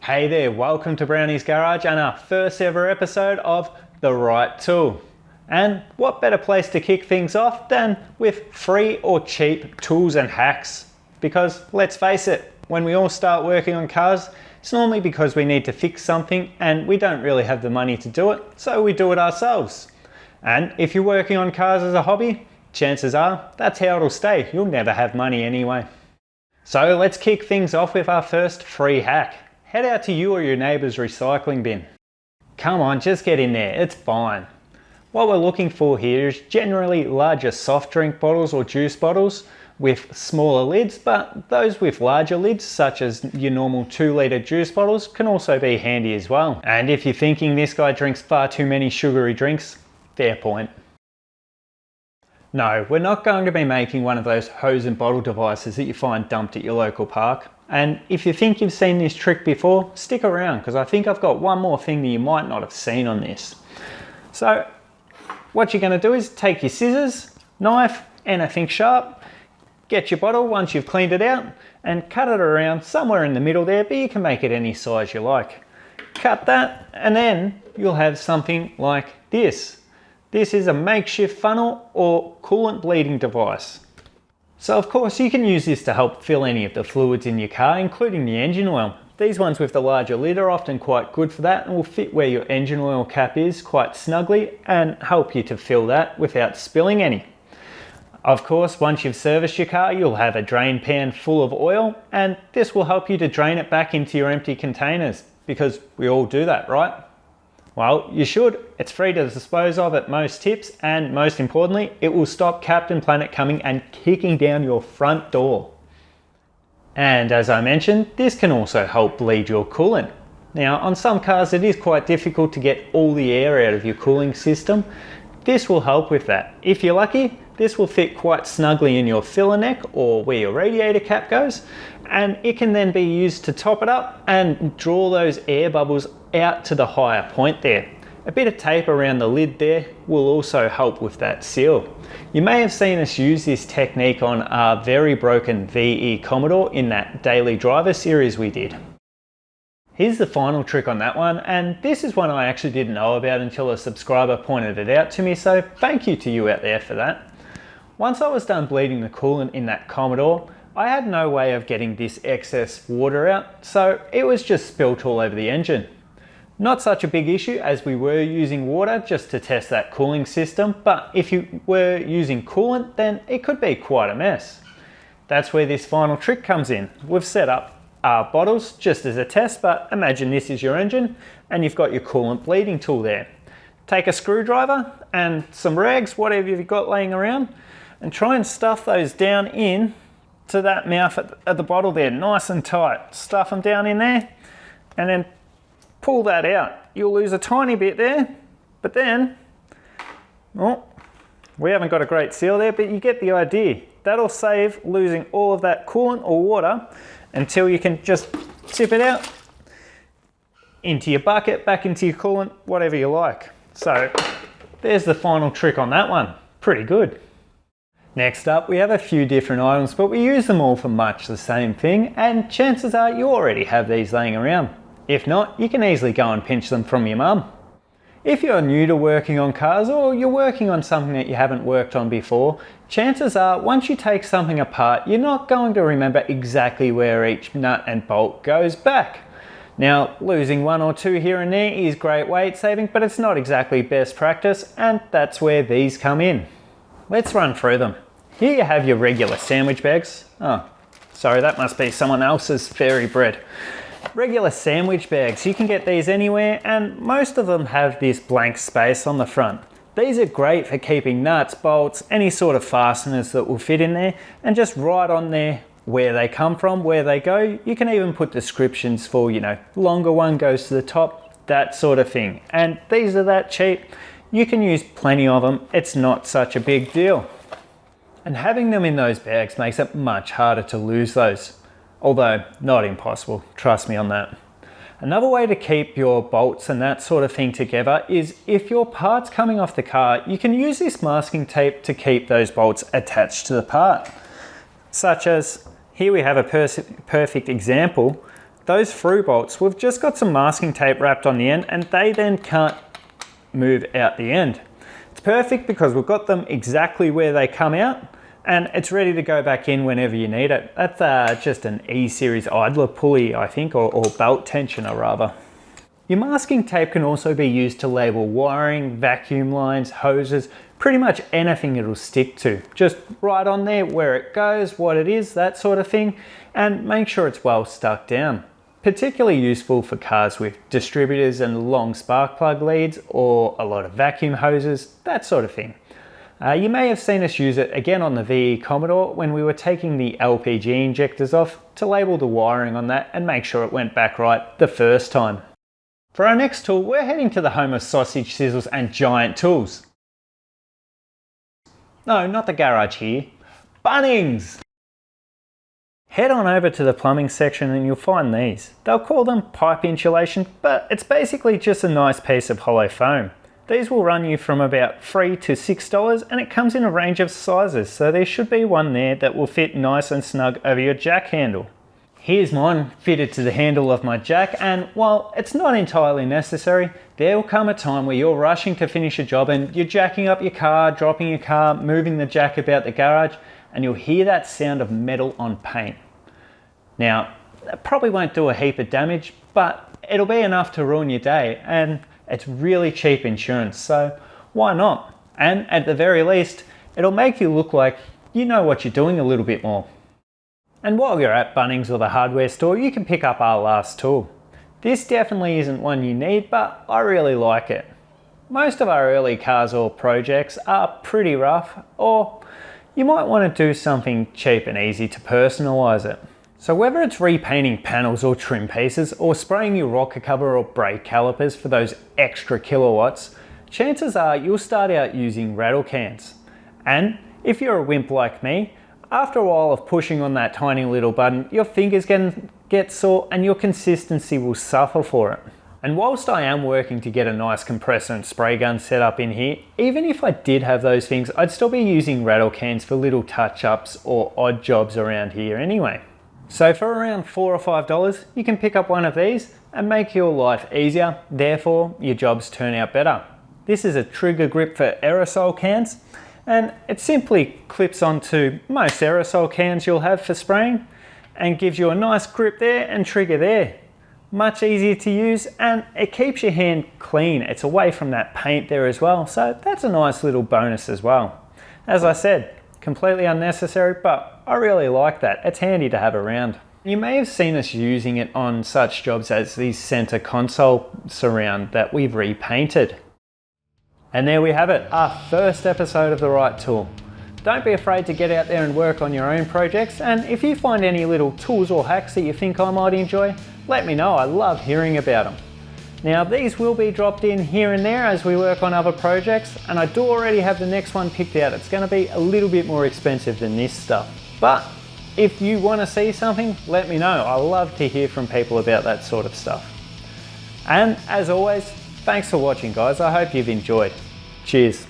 Hey there, welcome to Browney's Garage and our first ever episode of The Right Tool. And what better place to kick things off than with free or cheap tools and hacks? Because let's face it, when we all start working on cars, it's normally because we need to fix something and we don't really have the money to do it, so we do it ourselves. And if you're working on cars as a hobby, chances are that's how it'll stay. You'll never have money anyway. So let's kick things off with our first free hack. Head out to you or your neighbour's recycling bin. Come on, just get in there, it's fine. What we're looking for here is generally larger soft drink bottles or juice bottles with smaller lids, but those with larger lids, such as your normal 2-litre juice bottles, can also be handy as well. And if you're thinking this guy drinks far too many sugary drinks, fair point. No, we're not going to be making one of those hose and bottle devices that you find dumped at your local park. And if you think you've seen this trick before, stick around because I think I've got one more thing that you might not have seen on this. So what you're going to do is take your scissors, knife, anything sharp, get your bottle once you've cleaned it out and cut it around somewhere in the middle there, but you can make it any size you like. Cut that and then you'll have something like this. This is a makeshift funnel or coolant bleeding device. So of course you can use this to help fill any of the fluids in your car, including the engine oil. These ones with the larger lid are often quite good for that and will fit where your engine oil cap is quite snugly and help you to fill that without spilling any. Of course, once you've serviced your car, you'll have a drain pan full of oil and this will help you to drain it back into your empty containers because we all do that, right? Well, you should. It's free to dispose of at most tips and most importantly, it will stop Captain Planet coming and kicking down your front door. And as I mentioned, this can also help bleed your coolant. Now, on some cars it is quite difficult to get all the air out of your cooling system. This will help with that. If you're lucky, this will fit quite snugly in your filler neck or where your radiator cap goes, and it can then be used to top it up and draw those air bubbles out to the higher point there. A bit of tape around the lid there will also help with that seal. You may have seen us use this technique on our very broken VE Commodore in that daily driver series we did. Here's the final trick on that one, and this is one I actually didn't know about until a subscriber pointed it out to me, so thank you to you out there for that. Once I was done bleeding the coolant in that Commodore, I had no way of getting this excess water out, so it was just spilt all over the engine. Not such a big issue as we were using water just to test that cooling system, but if you were using coolant, then it could be quite a mess. That's where this final trick comes in. We've set up our bottles just as a test, but imagine this is your engine and you've got your coolant bleeding tool there. Take a screwdriver and some rags, whatever you've got laying around, and try and stuff those down in to that mouth at the bottle there, nice and tight. Stuff them down in there and then pull that out. You'll lose a tiny bit there, but then, oh, we haven't got a great seal there, but you get the idea. That'll save losing all of that coolant or water until you can just tip it out into your bucket, back into your coolant, whatever you like. So there's the final trick on that one. Pretty good. Next up, we have a few different items, but we use them all for much the same thing, and chances are you already have these laying around. If not, you can easily go and pinch them from your mum. If you're new to working on cars or you're working on something that you haven't worked on before, chances are once you take something apart, you're not going to remember exactly where each nut and bolt goes back. Now, losing one or two here and there is great weight saving, but it's not exactly best practice, and that's where these come in. Let's run through them. Here you have your regular sandwich bags. Oh, sorry, that must be someone else's fairy bread. Regular sandwich bags, you can get these anywhere and most of them have this blank space on the front. These are great for keeping nuts, bolts, any sort of fasteners that will fit in there and just write on there where they come from, where they go. You can even put descriptions for, longer one goes to the top, that sort of thing. And these are that cheap. You can use plenty of them. It's not such a big deal. And having them in those bags makes it much harder to lose those. Although not impossible, trust me on that. Another way to keep your bolts and that sort of thing together is if your part's coming off the car, you can use this masking tape to keep those bolts attached to the part. Such as, here we have a perfect example. those through bolts, we've just got some masking tape wrapped on the end and they then can't move out the end. It's perfect because we've got them exactly where they come out and it's ready to go back in whenever you need it. That's just an E-series idler pulley, I think, or belt tensioner rather. Your masking tape can also be used to label wiring, vacuum lines, hoses, pretty much anything it'll stick to. Just right on there where it goes, what it is, that sort of thing, and make sure it's well stuck down. Particularly useful for cars with distributors and long spark plug leads or a lot of vacuum hoses, that sort of thing. You may have seen us use it again on the VE Commodore when we were taking the LPG injectors off to label the wiring on that and make sure it went back right the first time. For our next tool, we're heading to the home of sausage sizzles and giant tools. No, not the garage here. Bunnings! Head on over to the plumbing section and you'll find these. They'll call them pipe insulation, but it's basically just a nice piece of hollow foam. These will run you from about $3 to $6 and it comes in a range of sizes, so there should be one there that will fit nice and snug over your jack handle. Here's mine fitted to the handle of my jack, and while it's not entirely necessary, there will come a time where you're rushing to finish a job and you're jacking up your car, dropping your car, moving the jack about the garage, and you'll hear that sound of metal on paint. Now, that probably won't do a heap of damage, but it'll be enough to ruin your day, and it's really cheap insurance, so why not? And at the very least, it'll make you look like you know what you're doing a little bit more. And while you're at Bunnings or the hardware store, you can pick up our last tool. This definitely isn't one you need, but I really like it. Most of our early cars or projects are pretty rough, or you might want to do something cheap and easy to personalise it. So whether it's repainting panels or trim pieces, or spraying your rocker cover or brake calipers for those extra kilowatts, chances are you'll start out using rattle cans. And if you're a wimp like me, after a while of pushing on that tiny little button, your fingers can get sore and your consistency will suffer for it. And whilst I am working to get a nice compressor and spray gun set up in here, even if I did have those things, I'd still be using rattle cans for little touch-ups or odd jobs around here anyway. So for around $4 or $5, you can pick up one of these and make your life easier, therefore your jobs turn out better. This is a trigger grip for aerosol cans, and it simply clips onto most aerosol cans you'll have for spraying and gives you a nice grip there and trigger there. Much easier to use, and it keeps your hand clean. It's away from that paint there as well, so that's a nice little bonus as well. As I said, completely unnecessary, but I really like that. It's handy to have around. You may have seen us using it on such jobs as the center console surround that we've repainted. And there we have it, our first episode of The Right Tool. Don't be afraid to get out there and work on your own projects, and if you find any little tools or hacks that you think I might enjoy, let me know. I love hearing about them. Now these will be dropped in here and there as we work on other projects, and I do already have the next one picked out. It's going to be a little bit more expensive than this stuff, but if you want to see something, let me know. I love to hear from people about that sort of stuff. And as always, thanks for watching, guys. I hope you've enjoyed. Cheers.